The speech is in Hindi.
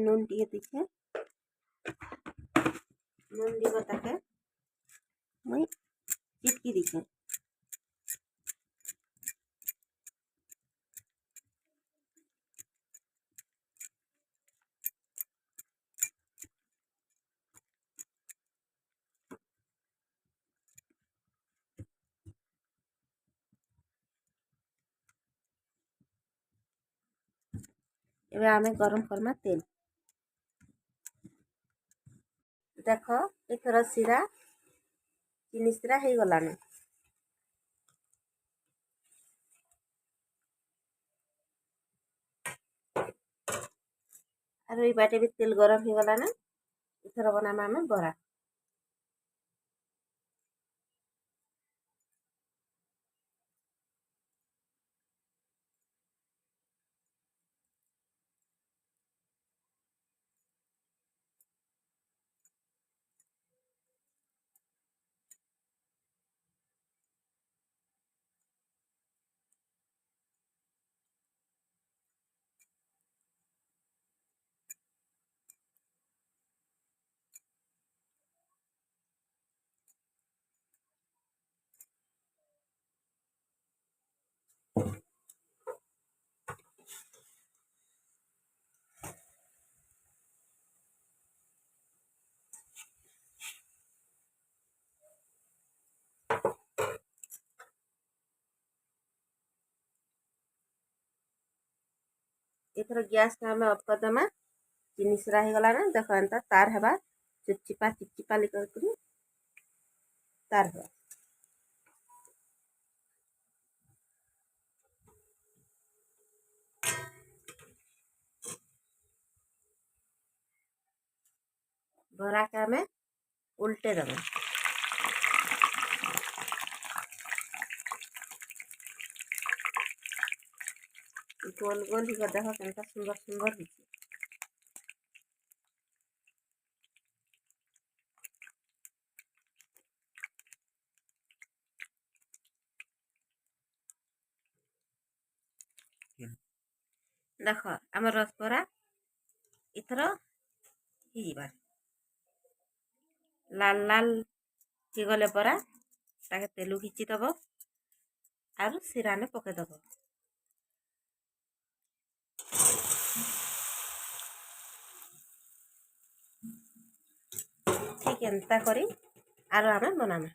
नून टे दीछे नून दी बताके मुई चिटकी दीछे एबे आमे गरम करमा तेल देख एथर सिरा चिनी सिरा हो गलान और ये बाटे भी तेल गरम हो गलान एथर बनामा आमे बरा एथर गैस के आमे ऑफ कर दमा चिनी सिरा हो गलान देख एंता तार हवा चिपचिपा लिकर तार हवा बरा के आमे उल्टे दमा गोल गोल ही देख केनता सुंदर सुंदर दिखे देख आम रसबरा इथर हिबार लाल लाल ही गले परा ताके तेलु घिची दब और सिराने पके दब ठीक एंता करी आरो आमे बनामा।